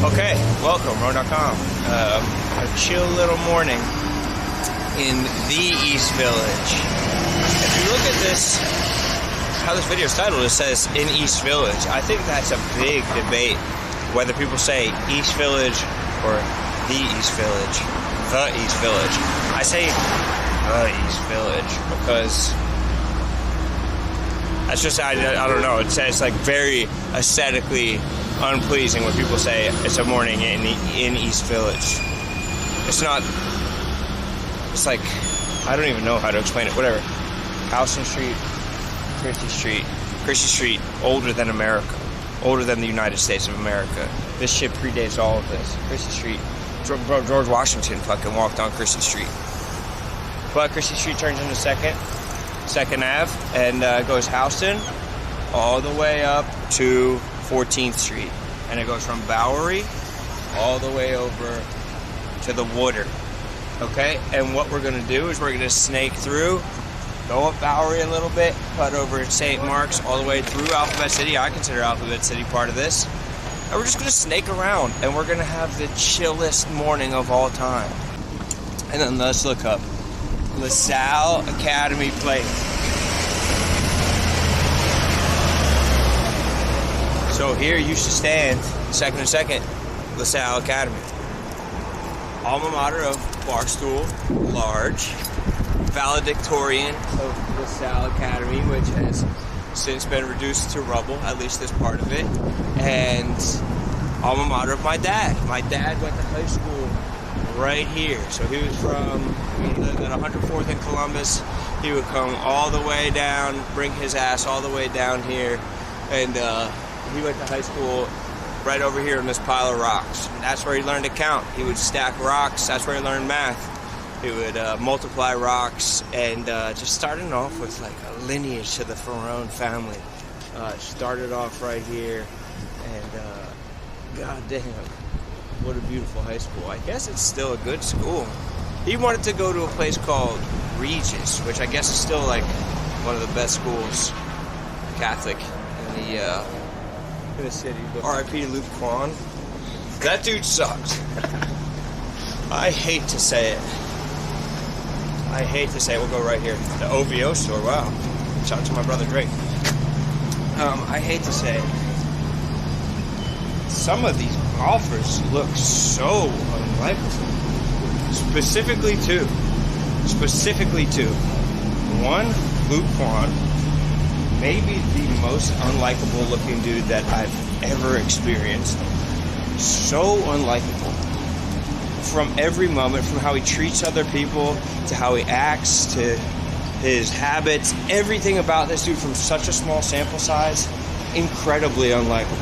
Okay, welcome, RoneDotCom. A chill little morning in the East Village. If you look at this, how this video is titled, it says in East Village. I think that's a big debate, whether people say East Village or the East Village. The East Village. I say the East Village because that's just, I don't know, it's like very aesthetically unpleasing when people say it's a morning in East Village. It's not, it's like, I don't even know how to explain it, whatever. Houston Street, Christie Street, older than America, older than the United States of America. This shit predates all of this. Christie Street, George Washington fucking walked on Christie Street. But Christie Street turns into Second Ave and goes Houston all the way up to 14th Street, and it goes from Bowery all the way over to the water. Okay, and what we're gonna do is we're gonna snake through, go up Bowery a little bit, cut over St. Mark's all the way through Alphabet City. I consider Alphabet City part of this, and we're just gonna snake around, and we're gonna have the chillest morning of all time. And then let's look up Salle Academy plate. So here used to stand, second and second, Salle Academy. Alma mater of Barstool, large, valedictorian of Salle Academy, which has since been reduced to rubble, at least this part of it, and alma mater of my dad. My dad went to high school right here. So he was he lived at 104th in Columbus. He would come all the way down, bring his ass all the way down here, and he went to high school right over here in this pile of rocks. That's where he learned to count. He would stack rocks. That's where he learned math. He would multiply rocks, and just starting off with like a lineage to the Rone family. Started off right here, and god damn, what a beautiful high school. I guess it's still a good school. He wanted to go to a place called Regis, which I guess is still like one of the best schools, Catholic, in the city. But R.I.P. Luke Quan. That dude sucked. I hate to say it. We'll go right here. The OVO store. Wow. Shout out to my brother Drake. I hate to say it. Some of these golfers look so unlikable. Specifically two. One, Luke Quan. Maybe the most unlikable looking dude that I've ever experienced. So unlikable. From every moment, from how he treats other people, to how he acts, to his habits, everything about this dude from such a small sample size, incredibly unlikable.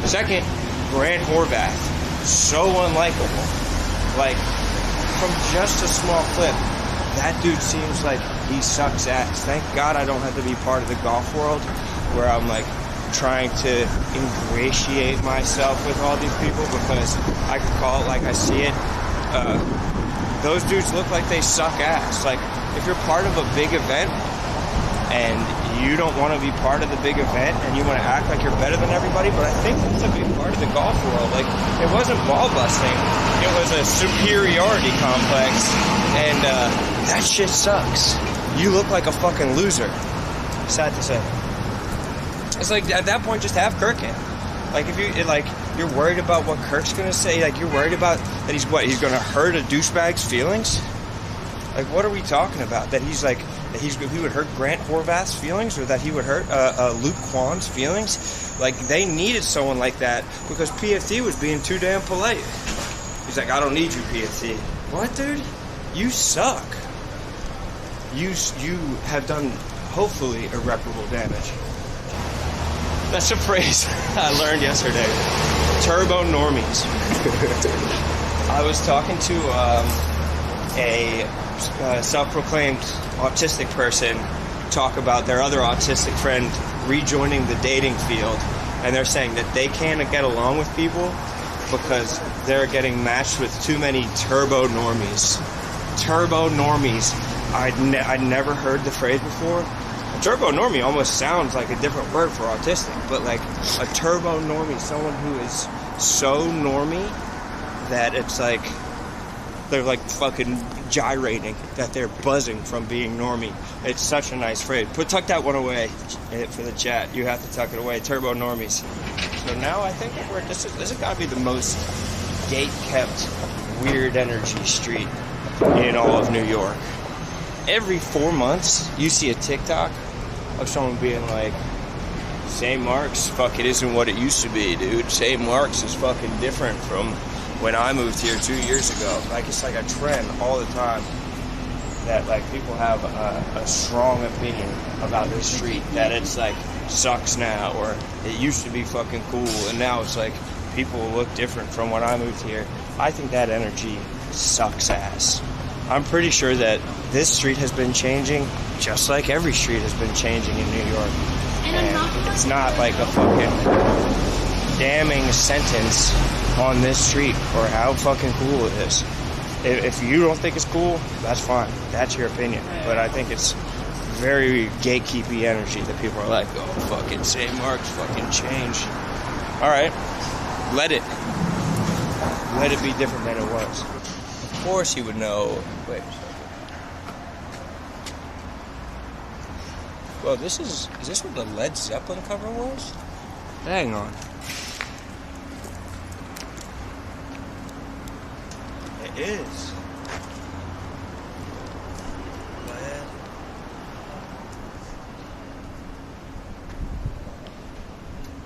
Second, Grant Horvath. So unlikable. Like, from just a small clip, that dude seems like he sucks ass. Thank God I don't have to be part of the golf world where I'm like trying to ingratiate myself with all these people, because I could call it like I see it. Those dudes look like they suck ass. Like, if you're part of a big event and you don't want to be part of the big event and you want to act like you're better than everybody, but I think that's a big part of the golf world. Like, it wasn't ball busting, it was a superiority complex, and that shit sucks. You look like a fucking loser. Sad to say. It's like, at that point, just have Kirk in. Like, if you're worried about what Kirk's gonna say, like, you're worried about that he's gonna hurt a douchebag's feelings? Like, what are we talking about? That he would hurt Grant Horvath's feelings, or that he would hurt Luke Quan's feelings? Like, they needed someone like that because PFT was being too damn polite. He's like, I don't need you, PFT. What, dude? You suck. You have done, hopefully, irreparable damage. That's a phrase I learned yesterday. Turbo normies. I was talking to a self-proclaimed autistic person talk about their other autistic friend rejoining the dating field, and they're saying that they can't get along with people because they're getting matched with too many turbo normies. Turbo normies. I'd never heard the phrase before. A turbo normie almost sounds like a different word for autistic, but like a turbo normie, someone who is so normie that it's like they're like fucking gyrating, that they're buzzing from being normie. It's such a nice phrase. Tuck that one away for the chat. You have to tuck it away. Turbo normies. So now I think this has got to be the most gate-kept, weird energy street in all of New York. Every 4 months, you see a TikTok of someone being like, St. Mark's, fuck, it isn't what it used to be, dude. St. Mark's is fucking different from when I moved here 2 years ago. Like, it's like a trend all the time that, like, people have a strong opinion about this street, that it's, like, sucks now, or it used to be fucking cool, and now it's, like, people look different from when I moved here. I think that energy sucks ass. I'm pretty sure that this street has been changing just like every street has been changing in New York. And it's not like a fucking damning sentence on this street or how fucking cool it is. If you don't think it's cool, that's fine. That's your opinion. But I think it's very gatekeepy energy that people are like, oh, fucking St. Mark's fucking changed. Alright, let it be different than it was. Of course he would know. Wait a second. Well, is this what the Led Zeppelin cover was? Hang on. It is. Led.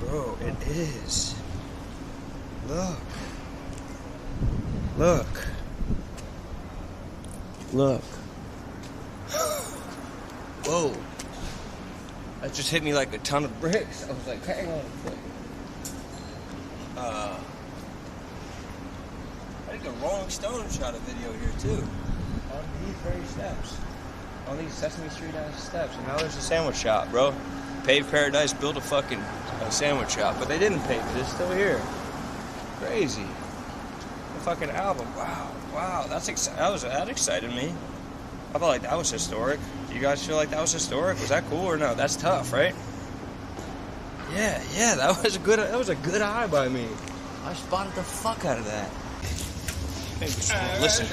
Bro, it is. Look. Look. Look. Whoa. That just hit me like a ton of bricks. I was like, hang on a second. I think the Rolling Stones shot a video here too. On these very steps. On these Sesame Street ass steps. And now there's a sandwich shop, bro. Paved Paradise built a fucking sandwich shop. But they didn't pave it. It's still here. Crazy. The fucking album. Wow. That excited me. I felt like that was historic. You guys feel like that was historic? Was that cool or no? That's tough, right? Yeah, that was a good eye by me. I spotted the fuck out of that. Maybe just listen.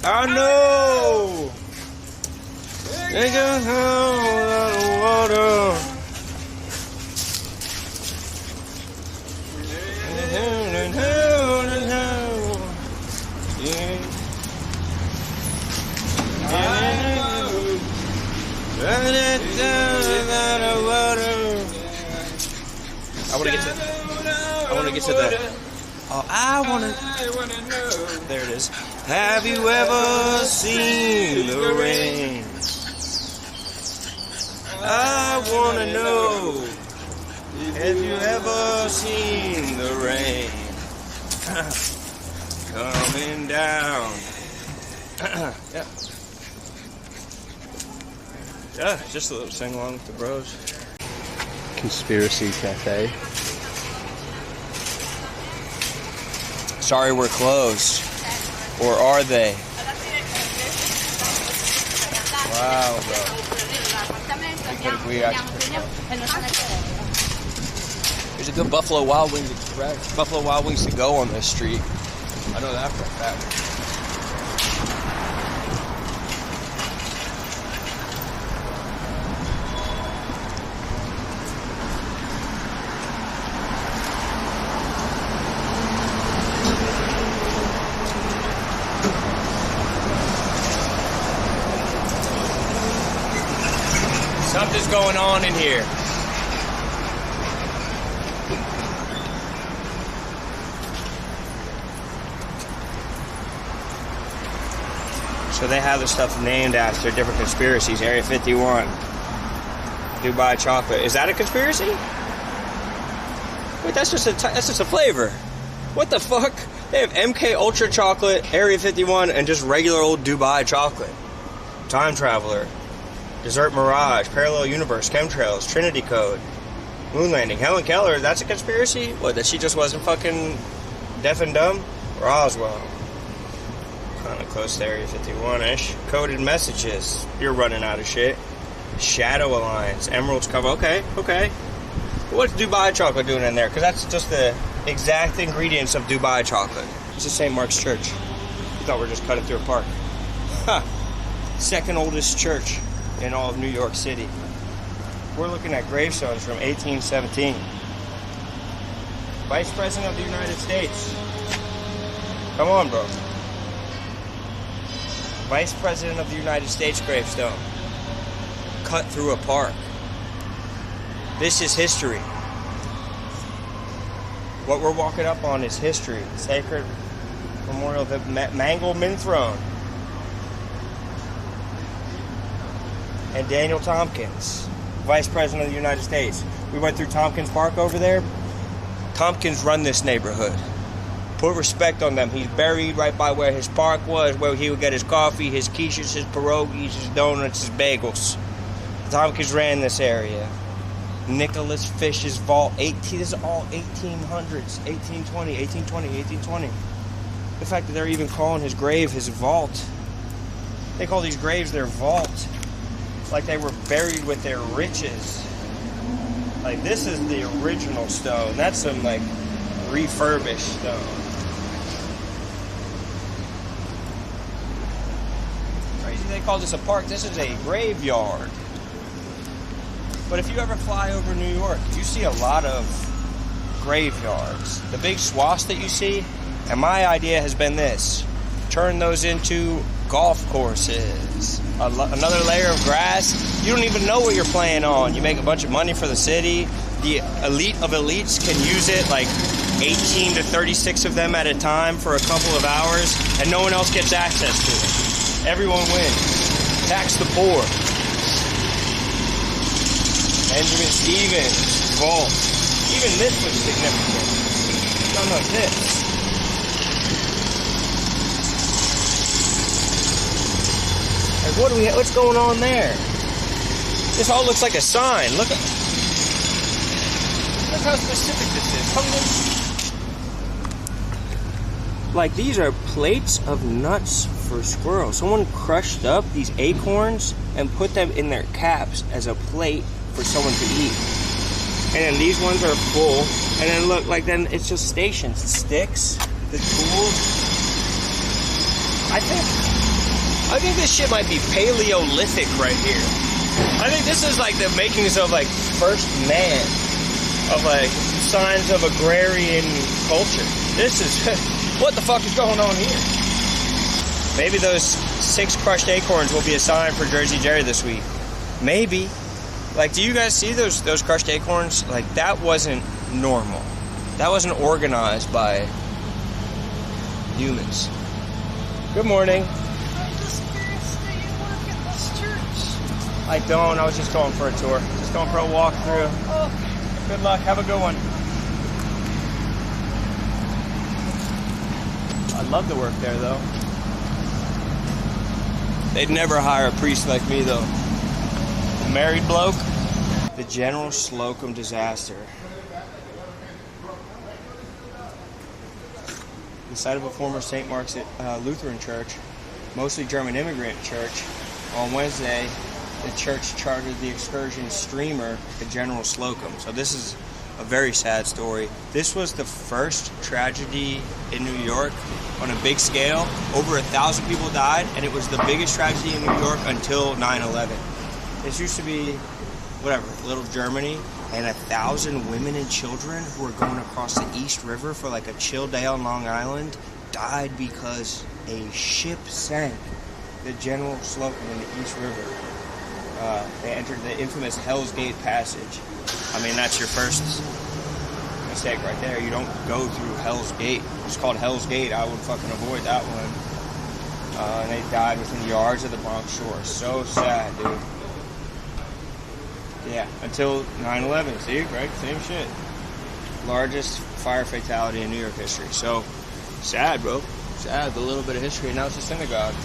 I know. They go home without water. I want to get to the. Oh, I want to. There it is. Have you ever seen the rain? I want to know. Have you ever seen the rain coming down? Yeah, just a little sing along with the bros. Conspiracy Cafe. Sorry, we're closed. Or are they? Wow, bro. There's a good Buffalo Wild Wings Express. Buffalo Wild Wings to go on this street. I know that for a fact. Something's going on in here. So they have the stuff named after different conspiracies. Area 51, Dubai chocolate. Is that a conspiracy? Wait, that's just a flavor. What the fuck? They have MK Ultra chocolate, Area 51, and just regular old Dubai chocolate. Time Traveler, Desert Mirage, Parallel Universe, Chemtrails, Trinity Code, Moon Landing, Helen Keller. That's a conspiracy? What, that she just wasn't fucking deaf and dumb? Roswell. Kind of close to Area 51-ish. Coded messages. You're running out of shit. Shadow Alliance, Emeralds cover. Okay. What's Dubai chocolate doing in there? Because that's just the exact ingredients of Dubai chocolate. This is St. Mark's Church. You thought we were just cutting through a park. Huh. Second oldest church in all of New York City. We're looking at gravestones from 1817. Vice President of the United States. Come on, bro. Vice President of the United States gravestone. Cut through a park. This is history. What we're walking up on is history. Sacred Memorial of the Mangal Throne. And Daniel Tompkins, Vice President of the United States. We went through Tompkins Park over there. Tompkins run this neighborhood. Put respect on them. He's buried right by where his park was, where he would get his coffee, his quiches, his pierogies, his donuts, his bagels. Tompkins ran this area. Nicholas Fish's vault. This is all 1800s. 1820. The fact that they're even calling his grave his vault. They call these graves their vault. Like they were buried with their riches. Like this is the original stone. That's some like refurbished stone. Crazy they call this a park. This is a graveyard. But if you ever fly over New York, you see a lot of graveyards. The big swaths that you see, and my idea has been this. Turn those into golf courses. Another layer of grass. You don't even know what you're playing on. You make a bunch of money for the city. The elite of elites can use it, like 18 to 36 of them at a time for a couple of hours, and no one else gets access to it. Everyone wins. Tax the poor. Benjamin Stevens, vault. Even this was significant. None of this. Like what's going on there? This all looks like a sign. Look how specific this is. Like these are plates of nuts for squirrels. Someone crushed up these acorns and put them in their caps as a plate for someone to eat. And then these ones are full. And then look, like then it's just stations, sticks, the tools. I think this shit might be Paleolithic right here. I think this is like the makings of like first man, of like signs of agrarian culture. This is, what the fuck is going on here? Maybe those 6 crushed acorns will be a sign for Jersey Jerry this week. Maybe. Like, do you guys see those crushed acorns? Like, that wasn't normal. That wasn't organized by humans. Good morning. I'm just curious, do you work at this church? I don't. I was just going for a tour. Just going for a walk through. Oh. Good luck. Have a good one. I'd love to work there, though. They'd never hire a priest like me, though. A married bloke. The General Slocum disaster. The site of a former St. Mark's Lutheran church, mostly German immigrant church. On Wednesday, the church chartered the excursion streamer, the General Slocum. So this is a very sad story. This was the first tragedy in New York on a big scale. Over 1,000 people died, and it was the biggest tragedy in New York until 9/11. This used to be, whatever, little Germany, and 1,000 women and children who were going across the East River for like a chill day on Long Island died because a ship sank the General Slocum in the East River. They entered the infamous Hell's Gate passage. I mean, that's your first mistake right there. You don't go through Hell's Gate. It's called Hell's Gate. I would fucking avoid that one. And they died within yards of the Bronx Shore. So sad, dude. Yeah, until 9/11. See, right? Same shit. Largest fire fatality in New York history. So, sad, bro. Sad. A little bit of history. Now it's a synagogue.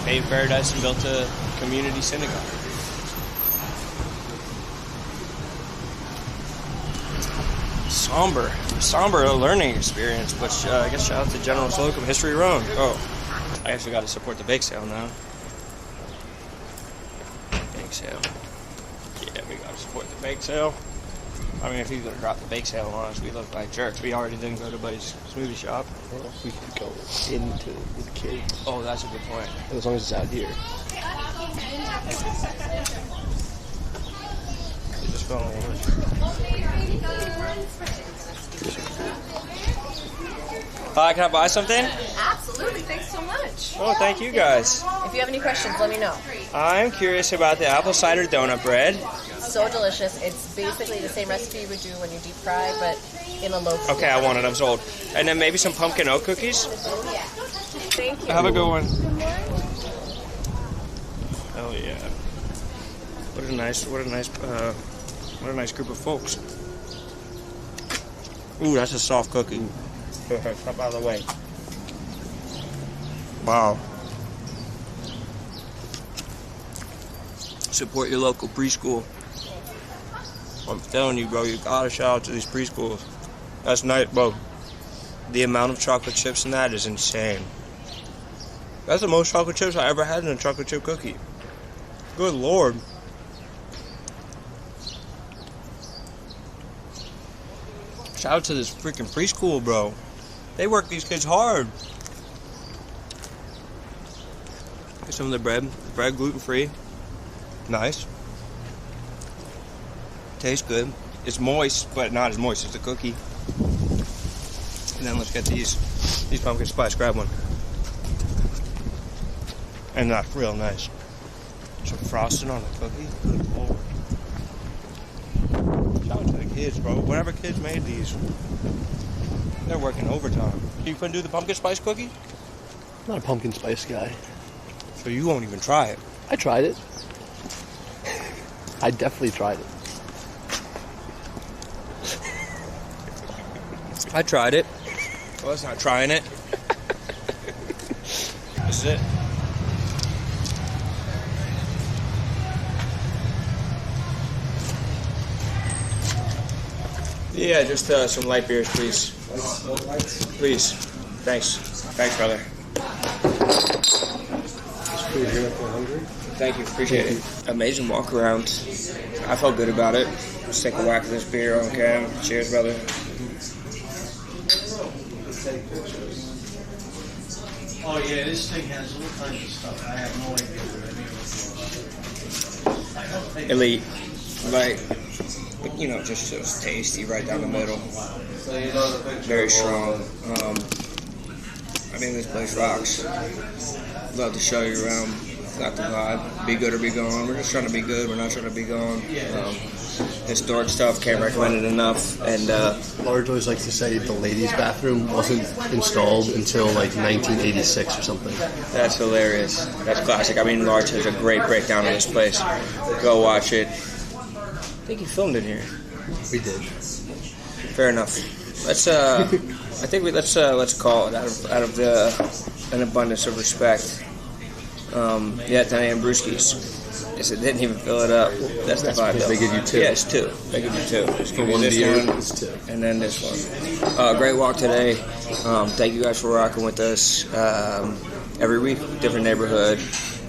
Paved paradise and built a community synagogue. Somber learning experience, but I guess shout out to General Slocum, History Rone. Oh, I guess we got to support the bake sale now. Bake sale. Yeah, we gotta support the bake sale. I mean, if he's gonna drop the bake sale on us, we look like jerks. We already didn't go to Buddy's smoothie shop. Well, we could go into with the kids. Oh, that's a good point. As long as it's out here. They just fell over. Hi, can I buy something? Absolutely, thanks so much. Oh, thank you guys. If you have any questions, let me know. I'm curious about the apple cider donut bread. So delicious. It's basically the same recipe you would do when you deep fry, but in a loaf. Okay, I want it. I'm sold. And then maybe some pumpkin oat cookies. Thank you. Have a good one. Hell yeah! What a nice group of folks. Ooh, that's a soft cookie. Step out of the way. Wow. Support your local preschool. I'm telling you, bro, you gotta shout out to these preschools. That's nice, bro. The amount of chocolate chips in that is insane. That's the most chocolate chips I ever had in a chocolate chip cookie. Good Lord. Shout out to this freaking preschool, bro. They work these kids hard. Get some of the bread. Bread gluten-free. Nice. Tastes good. It's moist, but not as moist as the cookie. And then let's get these pumpkin spice. Grab one. And that's real nice. Some frosting on the cookie. Good Lord. Shout out to the kids, bro. Whatever kids made these, they're working overtime. You couldn't do the pumpkin spice cookie? I'm not a pumpkin spice guy. So you won't even try it. I tried it. I definitely tried it. I tried it. Well, that's not trying it. This is it. Yeah, just some light beers, please. Please. Thanks. Thanks, brother. Thank you. Appreciate it. Amazing walk around. I felt good about it. Let's take a whack of this beer on cam. Cheers, brother. Oh yeah, this thing has all kinds of stuff. I have no idea what any of it is. Elite. Like, you know, just tasty right down the middle. Very strong. I mean, this place rocks. Love to show you around. Got the vibe. Be good or be gone. We're just trying to be good. We're not trying to be gone. Historic stuff. Can't recommend it enough. And Large always likes to say the ladies' bathroom wasn't installed until like 1986 or something. that's hilarious. That's classic. I mean, Large has a great breakdown of this place. Go watch it. I think you filmed in here. We did. Fair enough. Let's let's call it out of an abundance of respect. Yeah, 10 a.m. Brewskis. Yes, it didn't even fill it up. That's the vibe, though. They give you two. Yeah, it's two. They give you two. Just give you one this beer, one, it's two. and then this one. Great walk today. Thank you guys for rocking with us every week. Different neighborhood.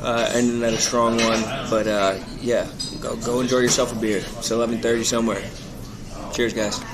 And then a strong one. But, yeah, go enjoy yourself a beer. It's 11:30 somewhere. Cheers, guys.